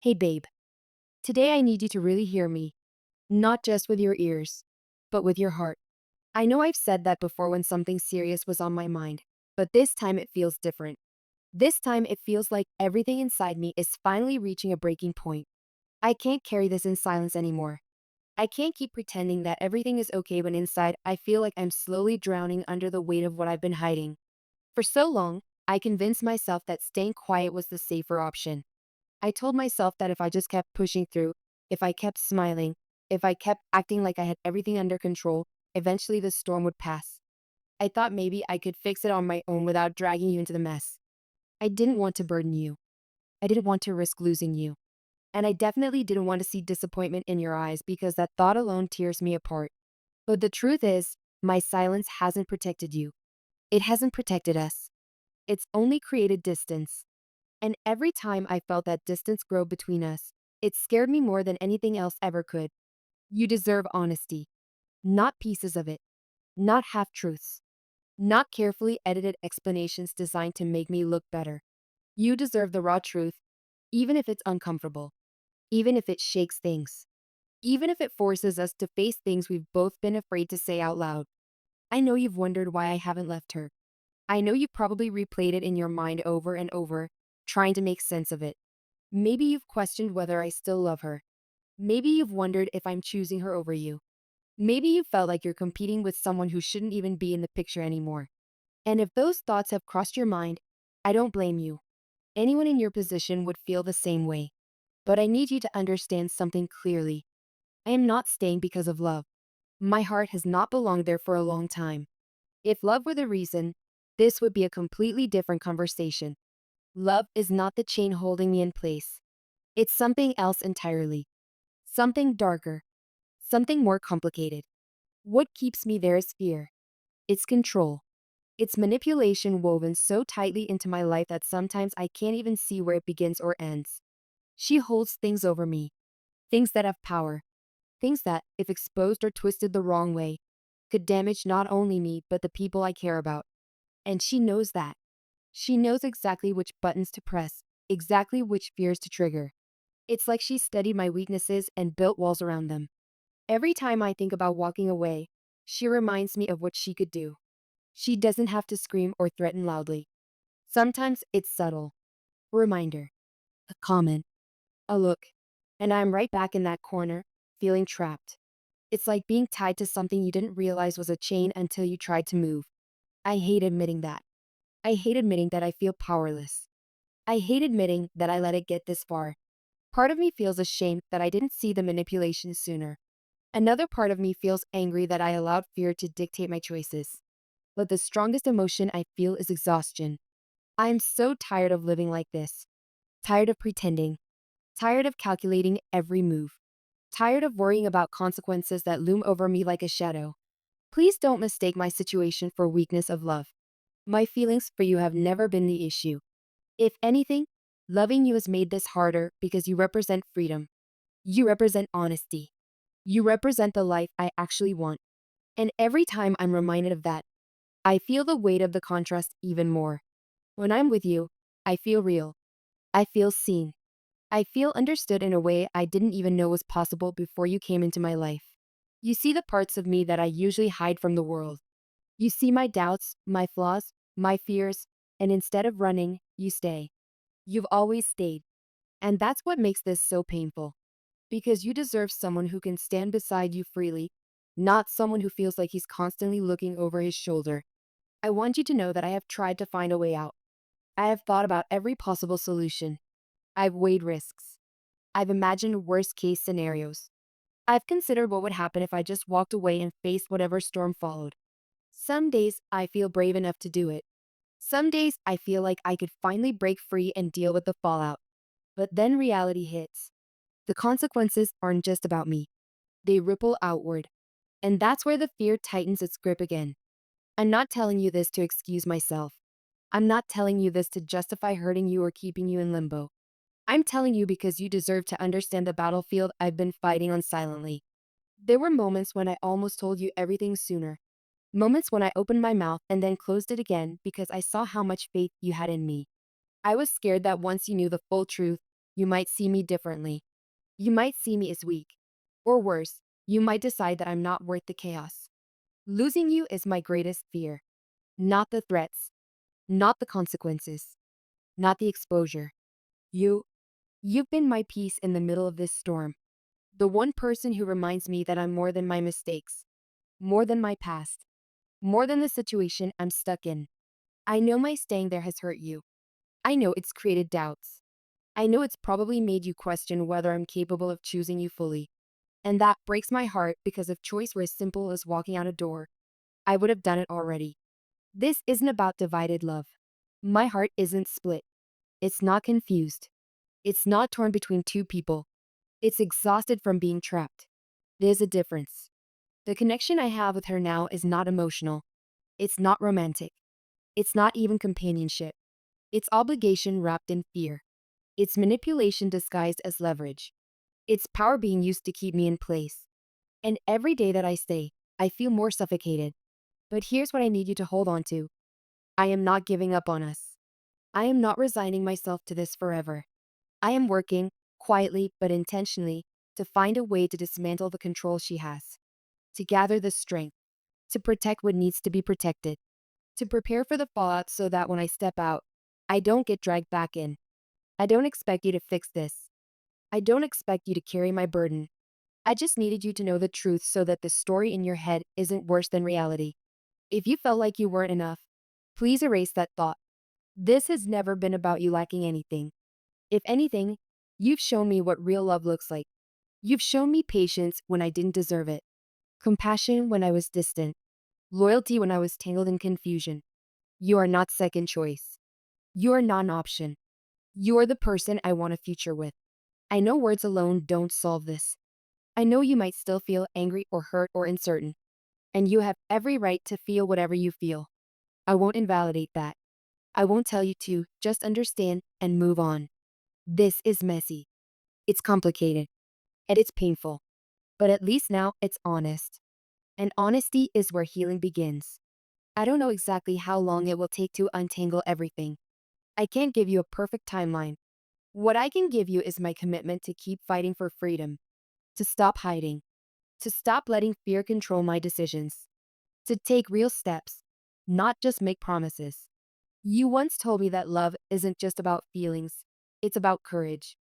Hey babe, today I need you to really hear me, not just with your ears, but with your heart. I know I've said that before when something serious was on my mind, but this time it feels different. This time it feels like everything inside me is finally reaching a breaking point. I can't carry this in silence anymore. I can't keep pretending that everything is okay when inside I feel like I'm slowly drowning under the weight of what I've been hiding. For so long, I convinced myself that staying quiet was the safer option. I told myself that if I just kept pushing through, if I kept smiling, if I kept acting like I had everything under control, eventually the storm would pass. I thought maybe I could fix it on my own without dragging you into the mess. I didn't want to burden you. I didn't want to risk losing you. And I definitely didn't want to see disappointment in your eyes because that thought alone tears me apart. But the truth is, my silence hasn't protected you. It hasn't protected us. It's only created distance. And every time I felt that distance grow between us, it scared me more than anything else ever could. You deserve honesty, not pieces of it, not half truths, not carefully edited explanations designed to make me look better. You deserve the raw truth, even if it's uncomfortable, even if it shakes things, even if it forces us to face things we've both been afraid to say out loud. I know you've wondered why I haven't left her. I know you've probably replayed it in your mind over and over, trying to make sense of it. Maybe you've questioned whether I still love her. Maybe you've wondered if I'm choosing her over you. Maybe you felt like you're competing with someone who shouldn't even be in the picture anymore. And if those thoughts have crossed your mind, I don't blame you. Anyone in your position would feel the same way. But I need you to understand something clearly. I am not staying because of love. My heart has not belonged there for a long time. If love were the reason, this would be a completely different conversation. Love is not the chain holding me in place. It's something else entirely. Something darker. Something more complicated. What keeps me there is fear. It's control. It's manipulation woven so tightly into my life that sometimes I can't even see where it begins or ends. She holds things over me, things that have power, things that, if exposed or twisted the wrong way, could damage not only me but the people I care about. And she knows that. She knows exactly which buttons to press, exactly which fears to trigger. It's like she studied my weaknesses and built walls around them. Every time I think about walking away, she reminds me of what she could do. She doesn't have to scream or threaten loudly. Sometimes it's subtle. A reminder, a comment, a look, and I'm right back in that corner, feeling trapped. It's like being tied to something you didn't realize was a chain until you tried to move. I hate admitting that. I hate admitting that I feel powerless. I hate admitting that I let it get this far. Part of me feels ashamed that I didn't see the manipulation sooner. Another part of me feels angry that I allowed fear to dictate my choices. But the strongest emotion I feel is exhaustion. I am so tired of living like this. Tired of pretending. Tired of calculating every move. Tired of worrying about consequences that loom over me like a shadow. Please don't mistake my situation for weakness of love. My feelings for you have never been the issue. If anything, loving you has made this harder because you represent freedom. You represent honesty. You represent the life I actually want. And every time I'm reminded of that, I feel the weight of the contrast even more. When I'm with you, I feel real. I feel seen. I feel understood in a way I didn't even know was possible before you came into my life. You see the parts of me that I usually hide from the world. You see my doubts, my flaws, my fears, and instead of running, you stay. You've always stayed. And that's what makes this so painful. Because you deserve someone who can stand beside you freely, not someone who feels like he's constantly looking over his shoulder. I want you to know that I have tried to find a way out. I have thought about every possible solution. I've weighed risks. I've imagined worst case scenarios. I've considered what would happen if I just walked away and faced whatever storm followed. Some days I feel brave enough to do it. Some days I feel like I could finally break free and deal with the fallout. But then reality hits. The consequences aren't just about me. They ripple outward. And that's where the fear tightens its grip again. I'm not telling you this to excuse myself. I'm not telling you this to justify hurting you or keeping you in limbo. I'm telling you because you deserve to understand the battlefield I've been fighting on silently. There were moments when I almost told you everything sooner. Moments when I opened my mouth and then closed it again because I saw how much faith you had in me. I was scared that once you knew the full truth, You might see me differently. You might see me as weak. Or worse, you might decide that I'm not worth the chaos. Losing you is my greatest fear. Not the threats, not the consequences, not the exposure. You, you've been my peace in the middle of this storm. The one person who reminds me that I'm more than my mistakes, more than my past, more than the situation I'm stuck in. I know my staying there has hurt you. I know it's created doubts. I know it's probably made you question whether I'm capable of choosing you fully. And that breaks my heart because if choice were as simple as walking out a door, I would have done it already. This isn't about divided love. My heart isn't split. It's not confused. It's not torn between two people. It's exhausted from being trapped. There's a difference. The connection I have with her now is not emotional. It's not romantic. It's not even companionship. It's obligation wrapped in fear. It's manipulation disguised as leverage. It's power being used to keep me in place. And every day that I stay, I feel more suffocated. But here's what I need you to hold on to. I am not giving up on us. I am not resigning myself to this forever. I am working, quietly but intentionally, to find a way to dismantle the control she has, to gather the strength, to protect what needs to be protected, to prepare for the fallout so that when I step out, I don't get dragged back in. I don't expect you to fix this. I don't expect you to carry my burden. I just needed you to know the truth so that the story in your head isn't worse than reality. If you felt like you weren't enough, please erase that thought. This has never been about you lacking anything. If anything, you've shown me what real love looks like. You've shown me patience when I didn't deserve it, compassion when I was distant, loyalty when I was tangled in confusion. You are not second choice. You are not an option. You are the person I want a future with. I know words alone don't solve this. I know you might still feel angry or hurt or uncertain, and you have every right to feel whatever you feel. I won't invalidate that. I won't tell you to, just understand and move on. This is messy. It's complicated. And it's painful. But at least now it's honest. And honesty is where healing begins. I don't know exactly how long it will take to untangle everything. I can't give you a perfect timeline. What I can give you is my commitment to keep fighting for freedom, to stop hiding, to stop letting fear control my decisions, to take real steps, not just make promises. You once told me that love isn't just about feelings, it's about courage.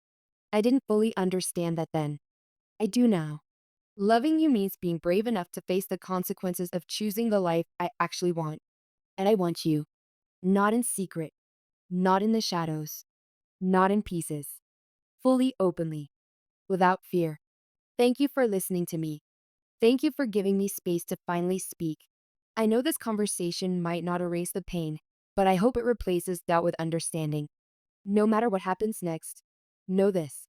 I didn't fully understand that then. I do now. Loving you means being brave enough to face the consequences of choosing the life I actually want. And I want you. Not in secret. Not in the shadows. Not in pieces. Fully openly. Without fear. Thank you for listening to me. Thank you for giving me space to finally speak. I know this conversation might not erase the pain, but I hope it replaces doubt with understanding. No matter what happens next, know this.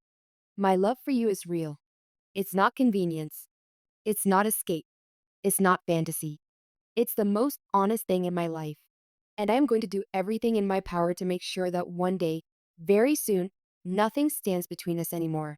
My love for you is real. It's not convenience. It's not escape. It's not fantasy. It's the most honest thing in my life. And I am going to do everything in my power to make sure that one day, very soon, nothing stands between us anymore.